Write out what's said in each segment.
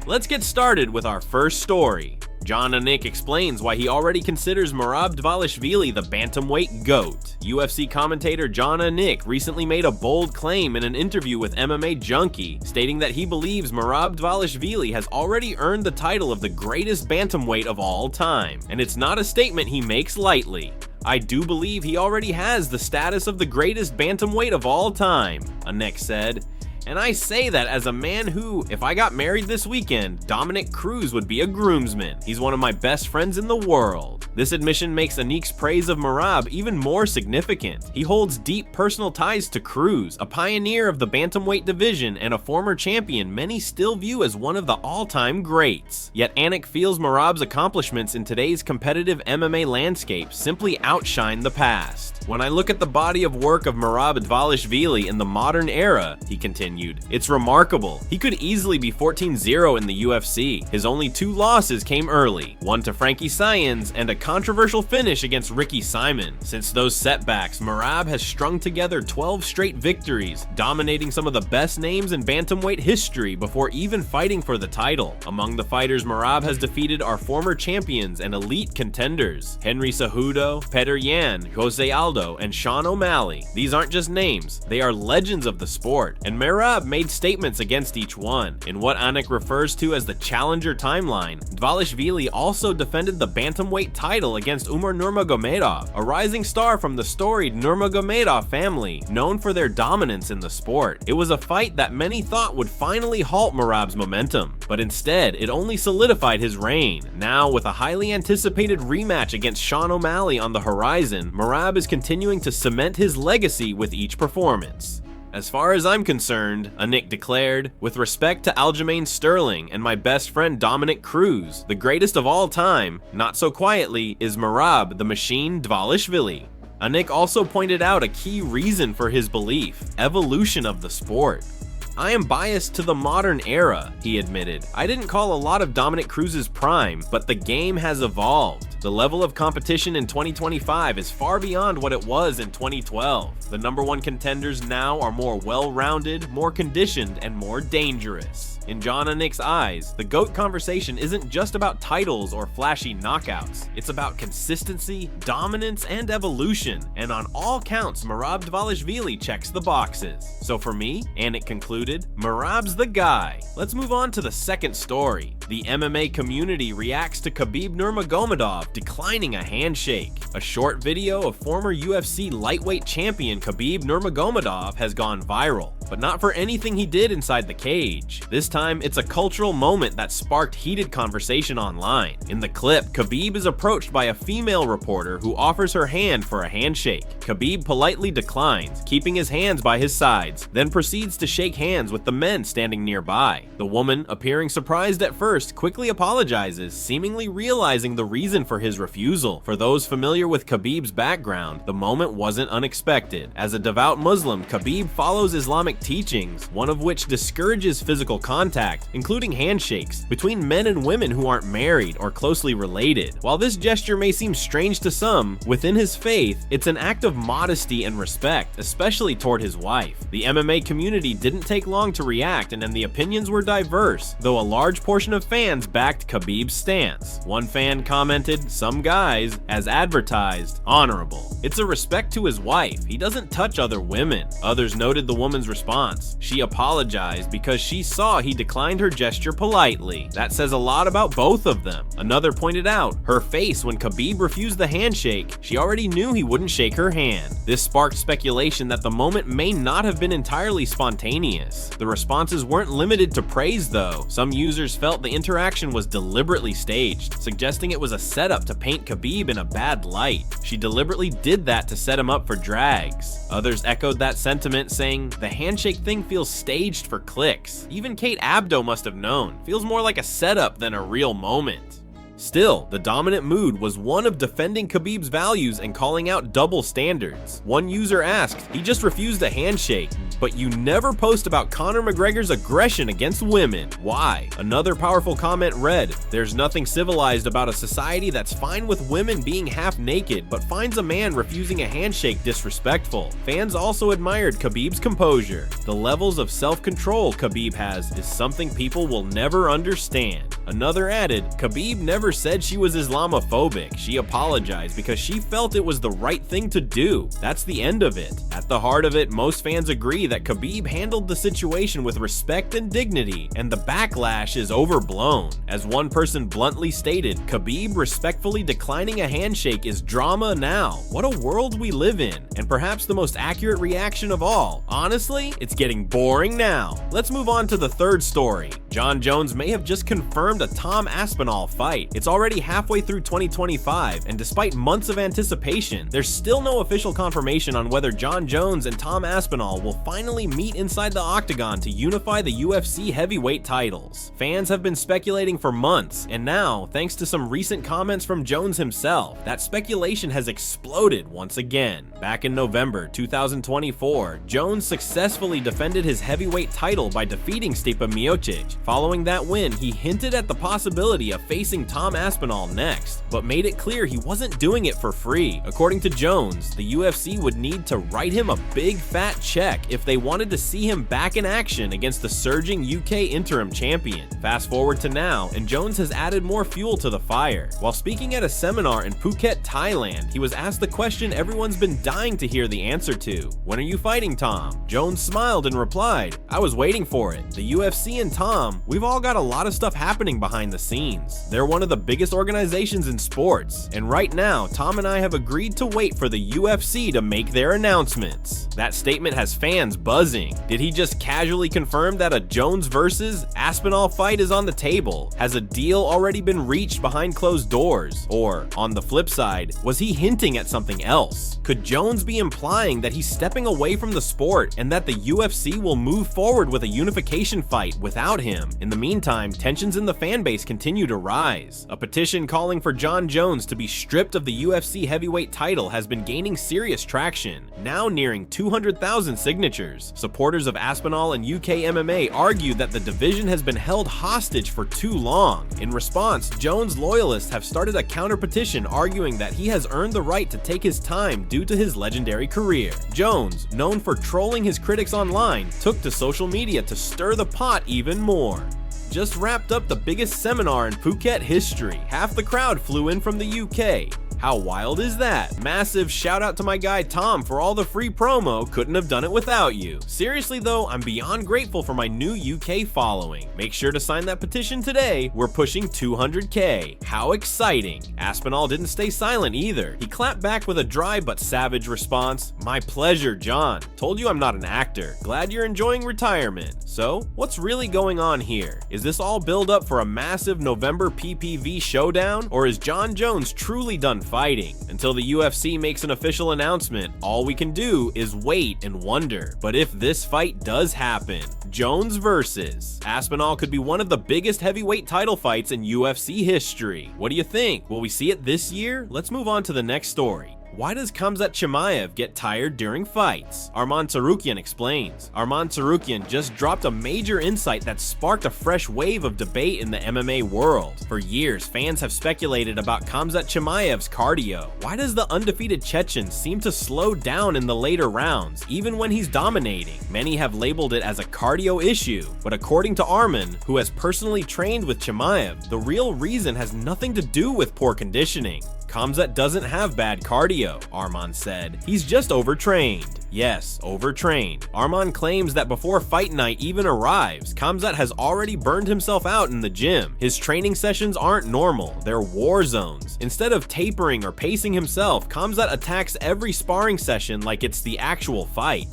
Let's get started with our first story. Janik explains why he already considers Morab the bantamweight GOAT. UFC commentator Janik recently made a bold claim in an interview with MMA Junkie, stating that he believes Morab has already earned the title of the greatest bantamweight of all time, and it's not a statement he makes lightly. "I do believe he already has the status of the greatest bantamweight of all time," Janik said. "And I say that as a man who, if I got married this weekend, Dominic Cruz would be a groomsman. He's one of my best friends in the world." This admission makes Janik's praise of Morab even more significant. He holds deep personal ties to Cruz, a pioneer of the bantamweight division and a former champion many still view as one of the all-time greats. Yet Janik feels Morab's accomplishments in today's competitive MMA landscape simply outshine the past. "When I look at the body of work of Morab in the modern era," he continued, "it's remarkable. He could easily be 14-0 in the UFC. His only 2 losses came early, one to Frankie Saenz and a controversial finish against Ricky Simon. Since those setbacks, Morab has strung together 12 straight victories, dominating some of the best names in bantamweight history before even fighting for the title. Among the fighters Morab has defeated are former champions and elite contenders: Henry Cejudo, Petr Yan, Jose Aldo, and Sean O'Malley. These aren't just names, they are legends of the sport, and Morab made statements against each one. In what Janik refers to as the challenger timeline, Dvalishvili also defended the bantamweight title against Umar Nurmagomedov, a rising star from the storied Nurmagomedov family, known for their dominance in the sport. It was a fight that many thought would finally halt Morab's momentum, but instead it only solidified his reign. Now, with a highly anticipated rematch against Sean O'Malley on the horizon, Morab is continuing to cement his legacy with each performance. "As far as I'm concerned," Janik declared, "with respect to Aljamain Sterling and my best friend Dominic Cruz, the greatest of all time, not so quietly, is Morab the Machine Dvalishvili." Janik also pointed out a key reason for his belief: evolution of the sport. "I am biased to the modern era," he admitted. "I didn't call a lot of Dominic Cruz's prime, but the game has evolved. The level of competition in 2025 is far beyond what it was in 2012. The #1 contenders now are more well-rounded, more conditioned, and more dangerous." In Janik's eyes, the GOAT conversation isn't just about titles or flashy knockouts. It's about consistency, dominance, and evolution. And on all counts, Morab Dvalishvili checks the boxes. "So for me," Janik concluded, "Morab's the guy." Let's move on to the second story. The MMA community reacts to Kabib Nurmagadov declining a handshake. A short video of former UFC lightweight champion Kabib Nurmagadov has gone viral, but not for anything he did inside the cage. This time, it's a cultural moment that sparked heated conversation online. In the clip, Kabib is approached by a female reporter who offers her hand for a handshake. Kabib politely declines, keeping his hands by his sides, then proceeds to shake hands with the men standing nearby. The woman, appearing surprised at first, quickly apologizes, seemingly realizing the reason for his refusal. For those familiar with Kabib's background, the moment wasn't unexpected. As a devout Muslim, Kabib follows Islamic teachings, one of which discourages physical contact, including handshakes, between men and women who aren't married or closely related. While this gesture may seem strange to some, within his faith, it's an act of modesty and respect, especially toward his wife. The MMA community didn't take long to react, and the opinions were diverse, though a large portion of fans backed Kabib's stance. One fan commented, "Some guys, as advertised, honorable. It's a respect to his wife. He doesn't touch other women." Others noted the woman's response. She apologized because she saw he declined her gesture politely. That says a lot about both of them. Another pointed out her face when Kabib refused the handshake. She already knew he wouldn't shake her hand. This sparked speculation that the moment may not have been entirely spontaneous. The responses weren't limited to praise though. Some users felt the interaction was deliberately staged, suggesting it was a setup to paint Kabib in a bad light. She deliberately did that to set him up for drags. Others echoed that sentiment, saying, "The handshake thing feels staged for clicks. Even Kate Abdo must have known. Feels more like a setup than a real moment." Still, the dominant mood was one of defending Khabib's values and calling out double standards. One user asked, "He just refused a handshake, but you never post about Conor McGregor's aggression against women. Why?" Another powerful comment read, "There's nothing civilized about a society that's fine with women being half naked, but finds a man refusing a handshake disrespectful." Fans also admired Khabib's composure. The levels of self-control Khabib has is something people will never understand. Another added, "Khabib never said she was Islamophobic. She apologized because she felt it was the right thing to do. That's the end of it." At the heart of it, most fans agree that Khabib handled the situation with respect and dignity, and the backlash is overblown. As one person bluntly stated, Khabib respectfully declining a handshake is drama now. What a world we live in, and perhaps the most accurate reaction of all. Honestly, it's getting boring now. Let's move on to the third story. Jon Jones may have just confirmed a Tom Aspenol fight. It's already halfway through 2025, and despite months of anticipation, there's still no official confirmation on whether Jon Jones and Tom Aspenol will finally meet inside the octagon to unify the UFC heavyweight titles. Fans have been speculating for months, and now, thanks to some recent comments from Jones himself, that speculation has exploded once again. Back in November 2024, Jones successfully defended his heavyweight title by defeating Stipe Miocic. Following that win, he hinted at the possibility of facing Tom Aspenol next, but made it clear he wasn't doing it for free. According to Jones, the UFC would need to write him a big fat check if they wanted to see him back in action against the surging UK interim champion. Fast forward to now, and Jones has added more fuel to the fire. While speaking at a seminar in Phuket, Thailand, he was asked the question everyone's been dying to hear the answer to. "When are you fighting, Tom?" Jones smiled and replied, "I was waiting for it. The UFC and Tom, we've all got a lot of stuff happening behind the scenes. They're one of the biggest organizations in sports, and right now, Tom and I have agreed to wait for the UFC to make their announcements." That statement has fans buzzing. Did he just casually confirm that a Jones versus Aspinall fight is on the table? Has a deal already been reached behind closed doors? Or, on the flip side, was he hinting at something else? Could Jones be implying that he's stepping away from the sport and that the UFC will move forward with a unification fight without him? In the meantime, tensions in the fanbase continue to rise. A petition calling for Jon Jones to be stripped of the UFC heavyweight title has been gaining serious traction, now nearing 200,000 signatures. Supporters of Aspinall and UK MMA argue that the division has been held hostage for too long. In response, Jones loyalists have started a counter petition arguing that he has earned the right to take his time due to his legendary career. Jones, known for trolling his critics online, took to social media to stir the pot even more. Just wrapped up the biggest seminar in Phuket history. Half the crowd flew in from the UK. How wild is that? Massive shout out to my guy Tom for all the free promo, couldn't have done it without you. Seriously though, I'm beyond grateful for my new UK following. Make sure to sign that petition today, we're pushing 200k. How exciting. Aspinall didn't stay silent either. He clapped back with a dry but savage response, "My pleasure, John. Told you I'm not an actor. Glad you're enjoying retirement." So, what's really going on here? Is this all build up for a massive November PPV showdown, or is Jon Jones truly done fighting? Until the UFC makes an official announcement, all we can do is wait and wonder. But if this fight does happen, Jones versus Aspinall could be one of the biggest heavyweight title fights in UFC history. What do you think? Will we see it this year? Let's move on to the next story. Why does Khamzat Chimayv get tired during fights? Arman Tsarukyan explains. Arman Tsarukyan just dropped a major insight that sparked a fresh wave of debate in the MMA world. For years, fans have speculated about Khamzat Chimayev's cardio. Why does the undefeated Chechen seem to slow down in the later rounds, even when he's dominating? Many have labeled it as a cardio issue, but according to Arman, who has personally trained with Chimaev, the real reason has nothing to do with poor conditioning. Khamzat doesn't have bad cardio, Arman said. He's just overtrained. Yes, overtrained. Arman claims that before fight night even arrives, Khamzat has already burned himself out in the gym. His training sessions aren't normal, they're war zones. Instead of tapering or pacing himself, Khamzat attacks every sparring session like it's the actual fight.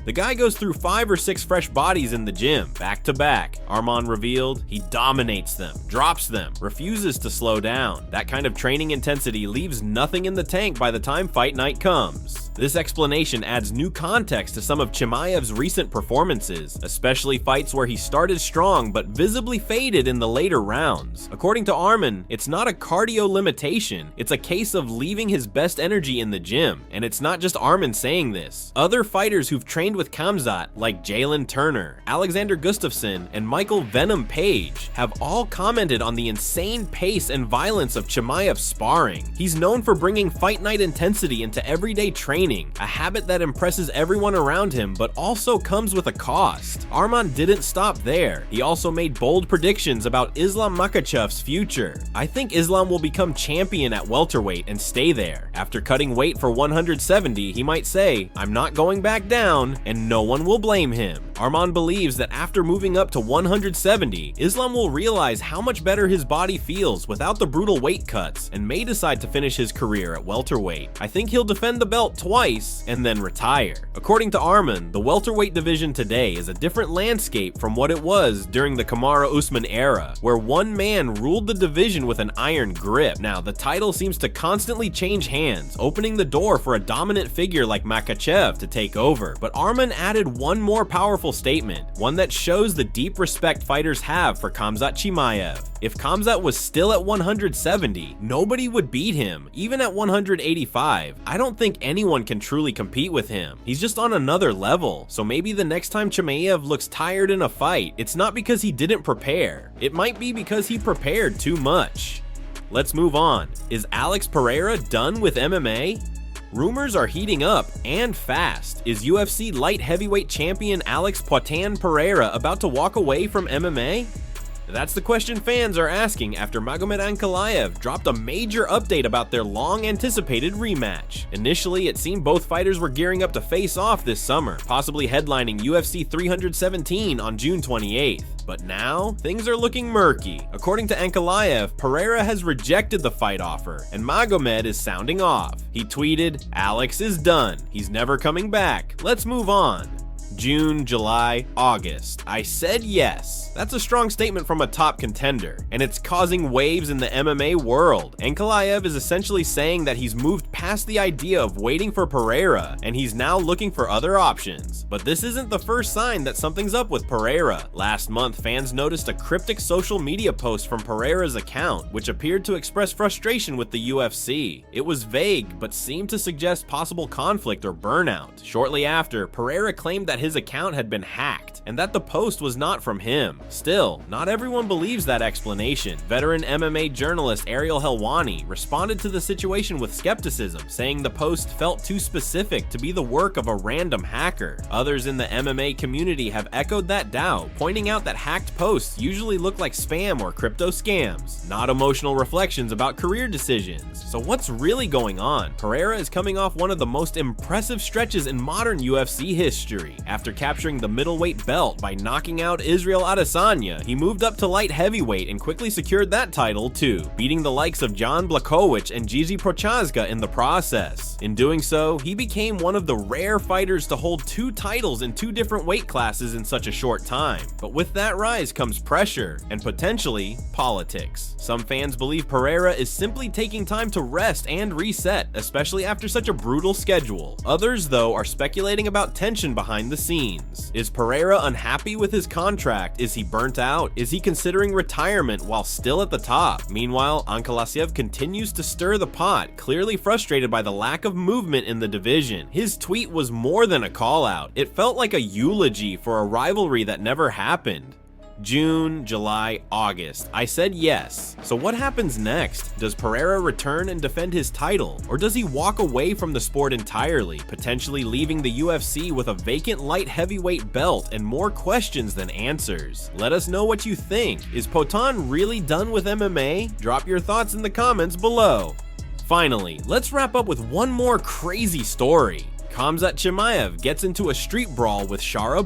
The guy goes through 5 or 6 fresh bodies in the gym, back to back. Arman revealed he dominates them, drops them, refuses to slow down. That kind of training intensity leaves nothing in the tank by the time fight night comes. This explanation adds new context to some of Chimaev's recent performances, especially fights where he started strong but visibly faded in the later rounds. According to Arman, it's not a cardio limitation, it's a case of leaving his best energy in the gym, and it's not just Arman saying this. Other fighters who've trained with Khamzat, like Jalen Turner, Alexander Gustafsson, and Michael Venom Page, have all commented on the insane pace and violence of Chimaev's sparring. He's known for bringing fight night intensity into everyday training, a habit that impresses everyone around him but also comes with a cost. Arman didn't stop there. He also made bold predictions about Islam Makhachev's future. "I think Islam will become champion at welterweight and stay there. After cutting weight for 170, he might say, 'I'm not going back down,' and no one will blame him." Arman believes that after moving up to 170, Islam will realize how much better his body feels without the brutal weight cuts and may decide to finish his career at welterweight. "I think he'll defend the belt twice and then retire." According to Arman, the welterweight division today is a different landscape from what it was during the Kamaru Usman era, where one man ruled the division with an iron grip. Now, the title seems to constantly change hands, opening the door for a dominant figure like Makhachev to take over. But Arman added one more powerful statement, one that shows the deep respect fighters have for Khamzat Chimayv. If Khamzat was still at 170, nobody would beat him. Even at 185, I don't think anyone can truly compete with him. He's just on another level. So maybe the next time Chimaev looks tired in a fight, it's not because he didn't prepare. It might be because he prepared too much. Let's move on. Is Alex Pereira done with MMA? Rumors are heating up, and fast. Is UFC light heavyweight champion Alex Pereira about to walk away from MMA? That's the question fans are asking after Magomed Ankalaev dropped a major update about their long-anticipated rematch. Initially, it seemed both fighters were gearing up to face off this summer, possibly headlining UFC 317 on June 28th. But now, things are looking murky. According to Ankalaev, Pereira has rejected the fight offer, and Magomed is sounding off. He tweeted, "Alex is done. He's never coming back. Let's move on." June, July, August. I said yes. That's a strong statement from a top contender, and it's causing waves in the MMA world. Ankalaev is essentially saying that he's moved past the idea of waiting for Pereira, and he's now looking for other options. But this isn't the first sign that something's up with Pereira. Last month, fans noticed a cryptic social media post from Pereira's account, which appeared to express frustration with the UFC. It was vague, but seemed to suggest possible conflict or burnout. Shortly after, Pereira claimed that his account had been hacked, and that the post was not from him. Still, not everyone believes that explanation. Veteran MMA journalist Ariel Helwani responded to the situation with skepticism, saying the post felt too specific to be the work of a random hacker. Others in the MMA community have echoed that doubt, pointing out that hacked posts usually look like spam or crypto scams, not emotional reflections about career decisions. So what's really going on? Pereira is coming off one of the most impressive stretches in modern UFC history. After capturing the middleweight belt by knocking out Israel Adesanya, he moved up to light heavyweight and quickly secured that title too, beating the likes of Jan Blachowicz and Jiri Prochazka in the process. In doing so, he became one of the rare fighters to hold two titles in two different weight classes in such a short time. But with that rise comes pressure, and potentially politics. Some fans believe Pereira is simply taking time to rest and reset, especially after such a brutal schedule. Others, though, are speculating about tension behind the scenes. Is Pereira unhappy with his contract? Is he burnt out? Is he considering retirement while still at the top? Meanwhile, Ankalaev continues to stir the pot, clearly frustrated by the lack of movement in the division. His tweet was more than a call-out. It felt like a eulogy for a rivalry that never happened. June, July, August. I said yes. So what happens next? Does Pereira return and defend his title? Or does he walk away from the sport entirely, potentially leaving the UFC with a vacant light heavyweight belt and more questions than answers? Let us know what you think. Is Poatan really done with MMA? Drop your thoughts in the comments below. Finally, let's wrap up with one more crazy story. Khamzat Chimayv gets into a street brawl with Shara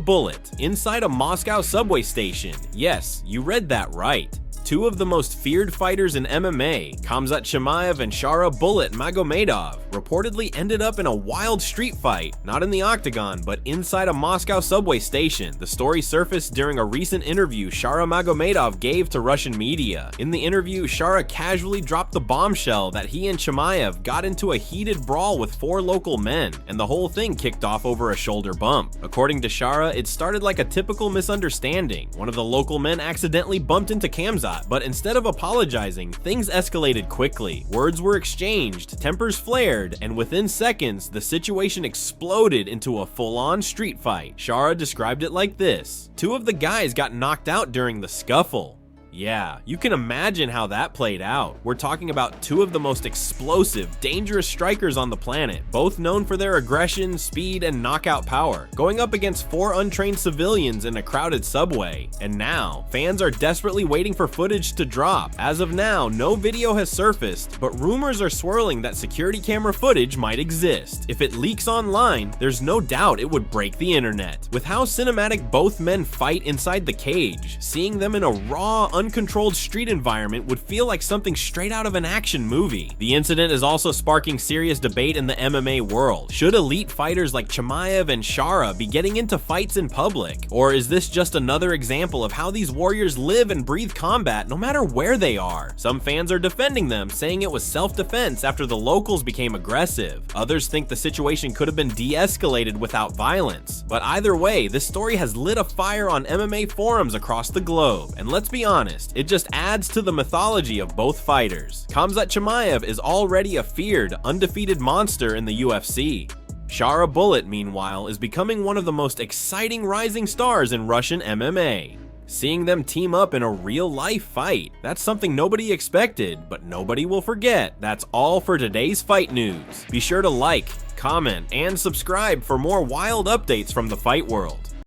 inside a Moscow subway station. Yes, you read that right. Two of the most feared fighters in MMA, Khamzat Chimayv and Shara Magomedov, reportedly ended up in a wild street fight, not in the octagon, but inside a Moscow subway station. The story surfaced during a recent interview Shara Magomedov gave to Russian media. In the interview, Shara casually dropped the bombshell that he and Chimaev got into a heated brawl with 4 local men, and the whole thing kicked off over a shoulder bump. According to Shara, it started like a typical misunderstanding. One of the local men accidentally bumped into Khamzat, but instead of apologizing, things escalated quickly. Words were exchanged, tempers flared, and within seconds, the situation exploded into a full-on street fight. Shara described it like this: "Two of the guys got knocked out during the scuffle." Yeah, you can imagine how that played out. We're talking about two of the most explosive, dangerous strikers on the planet, both known for their aggression, speed, and knockout power, going up against 4 untrained civilians in a crowded subway. And now, fans are desperately waiting for footage to drop. As of now, no video has surfaced, but rumors are swirling that security camera footage might exist. If it leaks online, there's no doubt it would break the internet. With how cinematic both men fight inside the cage, seeing them in a raw, uncontrolled street environment would feel like something straight out of an action movie. The incident is also sparking serious debate in the MMA world. Should elite fighters like Chimaev and Shara be getting into fights in public? Or is this just another example of how these warriors live and breathe combat no matter where they are? Some fans are defending them, saying it was self-defense after the locals became aggressive. Others think the situation could have been de-escalated without violence. But either way, this story has lit a fire on MMA forums across the globe. And let's be honest, it just adds to the mythology of both fighters. Khamzat Chimayv is already a feared, undefeated monster in the UFC. Shara, meanwhile, is becoming one of the most exciting rising stars in Russian MMA. Seeing them team up in a real-life fight, that's something nobody expected, but nobody will forget. That's all for today's fight news. Be sure to like, comment, and subscribe for more wild updates from the fight world.